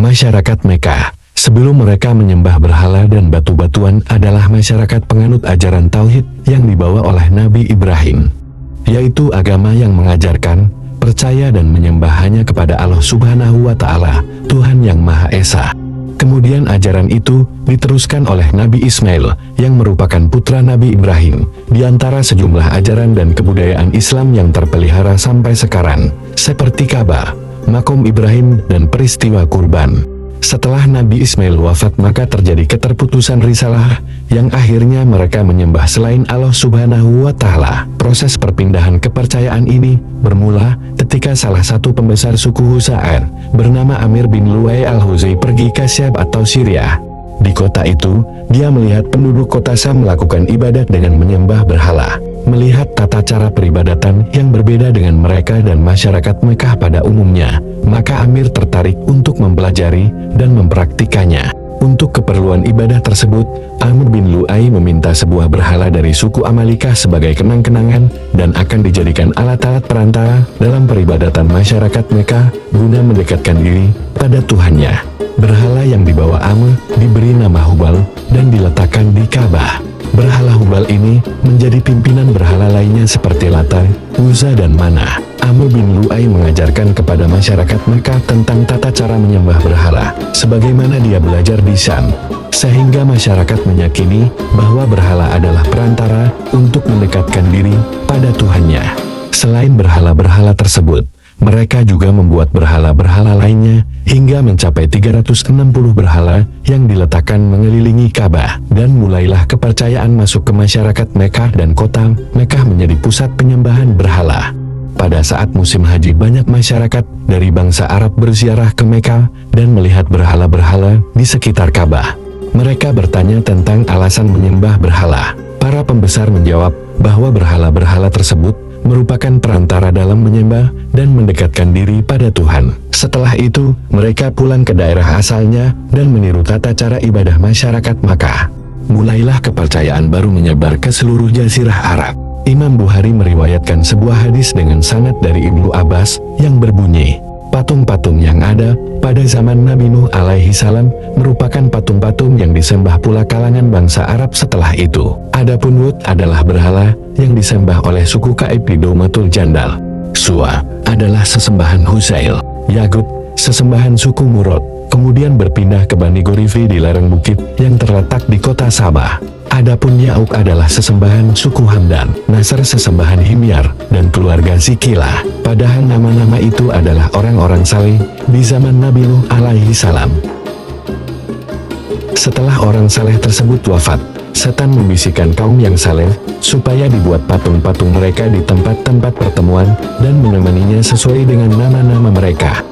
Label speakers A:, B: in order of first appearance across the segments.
A: Masyarakat Mekah, sebelum mereka menyembah berhala dan batu-batuan adalah masyarakat penganut ajaran Tauhid yang dibawa oleh Nabi Ibrahim, yaitu agama yang mengajarkan, percaya dan menyembah hanya kepada Allah Subhanahu wa Ta'ala, Tuhan yang Maha Esa. Kemudian ajaran itu diteruskan oleh Nabi Ismail yang merupakan putra Nabi Ibrahim, di antara sejumlah ajaran dan kebudayaan Islam yang terpelihara sampai sekarang, seperti Ka'bah, Makom Ibrahim, dan peristiwa kurban. Setelah Nabi Ismail wafat, maka terjadi keterputusan risalah yang akhirnya mereka menyembah selain Allah Subhanahu wa Ta'ala. Proses perpindahan kepercayaan ini bermula ketika salah satu pembesar suku Husa'an bernama Amir bin Lu'ay al-Huzai pergi ke Syam atau Syria. Di kota itu, dia melihat penduduk kota Syam melakukan ibadat dengan menyembah berhala. Melihat tata cara peribadatan yang berbeda dengan mereka dan masyarakat Mekah pada umumnya, maka Amir tertarik untuk mempelajari dan mempraktikannya. Untuk keperluan ibadah tersebut, Amr bin Lu'ay meminta sebuah berhala dari suku Amalika sebagai kenang-kenangan dan akan dijadikan alat-alat perantara dalam peribadatan masyarakat Mekah guna mendekatkan diri pada Tuhannya. Berhala yang dibawa Amr diberi nama Hubal dan diletakkan di Ka'bah. Berhala Hubal ini menjadi pimpinan berhala lainnya seperti Lata, Uzza dan Manah. Amr bin Lu'ay mengajarkan kepada masyarakat Mekah tentang tata cara menyembah berhala, sebagaimana dia belajar di Syam, sehingga masyarakat meyakini bahwa berhala adalah perantara untuk mendekatkan diri pada Tuhannya. Selain berhala-berhala tersebut, mereka juga membuat berhala-berhala lainnya hingga mencapai 360 berhala yang diletakkan mengelilingi Ka'bah, dan mulailah kepercayaan masuk ke masyarakat Mekah dan kota Mekah menjadi pusat penyembahan berhala. Pada saat musim haji, banyak masyarakat dari bangsa Arab berziarah ke Mekah dan melihat berhala-berhala di sekitar Ka'bah. Mereka bertanya tentang alasan menyembah berhala. Para pembesar menjawab bahwa berhala-berhala tersebut merupakan perantara dalam menyembah dan mendekatkan diri pada Tuhan. Setelah itu, mereka pulang ke daerah asalnya dan meniru tata cara ibadah masyarakat Makkah. Mulailah kepercayaan baru menyebar ke seluruh jazirah Arab. Imam Bukhari meriwayatkan sebuah hadis dengan sanad dari Ibnu Abbas yang berbunyi, patung-patung yang ada pada zaman Nabi Nuh alaihi salam merupakan patung-patung yang disembah pula kalangan bangsa Arab setelah itu. Adapun Wud adalah berhala yang disembah oleh suku Ka'ib di Daumatul Jandal. Suwa adalah sesembahan Husail. Yagut, sesembahan suku Murad, kemudian berpindah ke Bani Ghorifi di lereng bukit yang terletak di kota Sabah. Adapun Ya'uq adalah sesembahan suku Hamdan, Nasr sesembahan Himyar, dan keluarga Zikilah. Padahal nama-nama itu adalah orang-orang saleh di zaman Nabi Nuh alaihi salam. Setelah orang saleh tersebut wafat, setan membisikkan kaum yang saleh supaya dibuat patung-patung mereka di tempat-tempat pertemuan dan menemaninya sesuai dengan nama-nama mereka.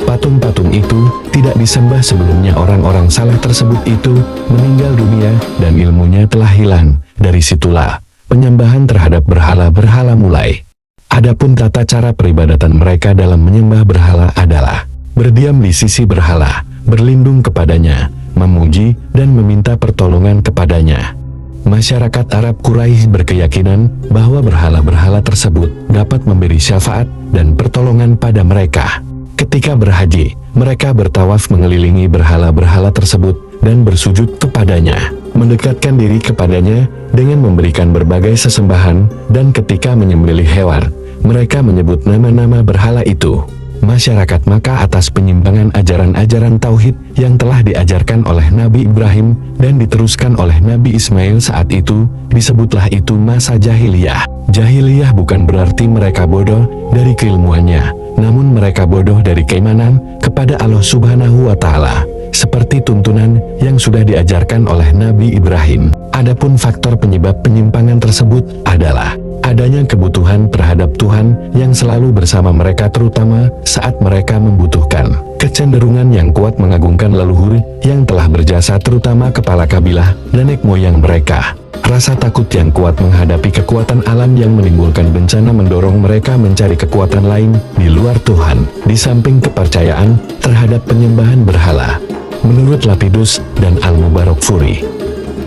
A: Patung-patung itu tidak disembah sebelumnya. Orang-orang saleh tersebut itu meninggal dunia dan ilmunya telah hilang. Dari situlah penyembahan terhadap berhala-berhala mulai. Adapun tata cara peribadatan mereka dalam menyembah berhala adalah berdiam di sisi berhala, berlindung kepadanya, memuji dan meminta pertolongan kepadanya. Masyarakat Arab Quraisy berkeyakinan bahwa berhala-berhala tersebut dapat memberi syafaat dan pertolongan pada mereka. Ketika berhaji, mereka bertawaf mengelilingi berhala-berhala tersebut dan bersujud kepadanya, mendekatkan diri kepadanya dengan memberikan berbagai sesembahan, dan ketika menyembelih hewan, mereka menyebut nama-nama berhala itu. Masyarakat Makkah atas penyimpangan ajaran-ajaran Tauhid yang telah diajarkan oleh Nabi Ibrahim dan diteruskan oleh Nabi Ismail saat itu, disebutlah itu masa jahiliyah. Jahiliyah bukan berarti mereka bodoh dari keilmuannya, namun mereka bodoh dari keimanan kepada Allah Subhanahu wa Ta'ala, seperti tuntunan yang sudah diajarkan oleh Nabi Ibrahim. Adapun faktor penyebab penyimpangan tersebut adalah adanya kebutuhan terhadap Tuhan yang selalu bersama mereka, terutama saat mereka membutuhkan. Kecenderungan yang kuat mengagungkan leluhur yang telah berjasa, terutama kepala kabilah dan nenek moyang mereka. Rasa takut yang kuat menghadapi kekuatan alam yang menimbulkan bencana mendorong mereka mencari kekuatan lain di luar Tuhan, di samping kepercayaan terhadap penyembahan berhala. Menurut Lapidus dan Al-Mubarakfuri,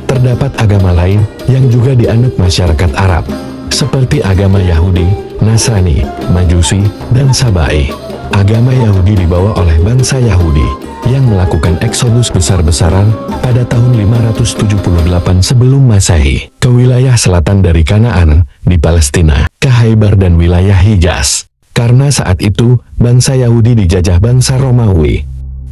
A: terdapat agama lain yang juga dianut masyarakat Arab, seperti agama Yahudi, Nasrani, Majusi, dan Sabai. Agama Yahudi dibawa oleh bangsa Yahudi, yang melakukan eksodus besar-besaran pada tahun 578 sebelum Masehi ke wilayah selatan dari Kanaan di Palestina, ke Khaybar dan wilayah Hijaz. Karena saat itu, bangsa Yahudi dijajah bangsa Romawi.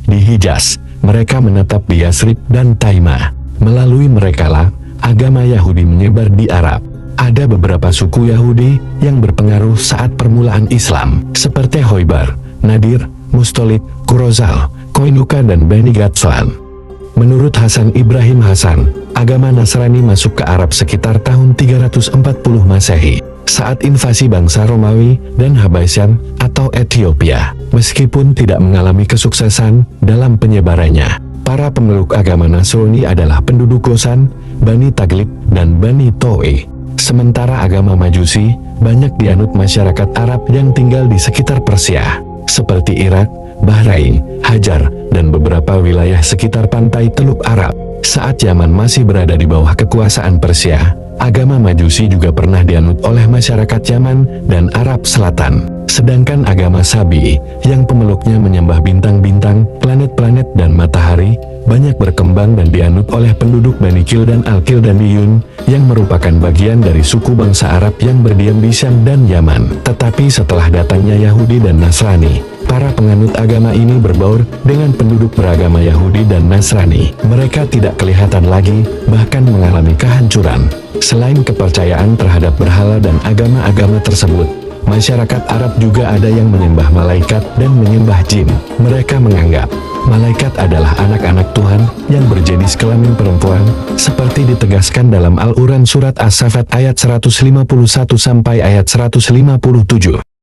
A: Di Hijaz, mereka menetap di Yasrib dan Taima. Melalui merekalah, agama Yahudi menyebar di Arab. Ada beberapa suku Yahudi yang berpengaruh saat permulaan Islam, seperti Khoibar, Nadir, Mustolik, Kurozal, Koinuka dan Bani Gatswan. Menurut Hasan Ibrahim Hasan, agama Nasrani masuk ke Arab sekitar tahun 340 Masehi, saat invasi bangsa Romawi dan Habasyan atau Ethiopia. Meskipun tidak mengalami kesuksesan dalam penyebarannya, para pemeluk agama Nasrani adalah penduduk Gosan, Bani Taglib, dan Bani To'i. Sementara agama Majusi banyak dianut masyarakat Arab yang tinggal di sekitar Persia, seperti Irak, Bahrain, Hajar, dan beberapa wilayah sekitar pantai Teluk Arab. Saat Yaman masih berada di bawah kekuasaan Persia, agama Majusi juga pernah dianut oleh masyarakat Yaman dan Arab Selatan. Sedangkan agama Sabi, yang pemeluknya menyembah bintang-bintang, planet-planet, dan matahari, banyak berkembang dan dianut oleh penduduk Bani Kildan Al-Kildaniyun, yang merupakan bagian dari suku bangsa Arab yang berdiam di Syam dan Yaman. Tetapi setelah datangnya Yahudi dan Nasrani, para penganut agama ini berbaur dengan penduduk beragama Yahudi dan Nasrani. Mereka tidak kelihatan lagi, bahkan mengalami kehancuran. Selain kepercayaan terhadap berhala dan agama-agama tersebut, masyarakat Arab juga ada yang menyembah malaikat dan menyembah jin. Mereka menganggap malaikat adalah anak-anak Tuhan yang berjenis kelamin perempuan, seperti ditegaskan dalam Al-Quran surat As-Saffat ayat 151 sampai ayat 157.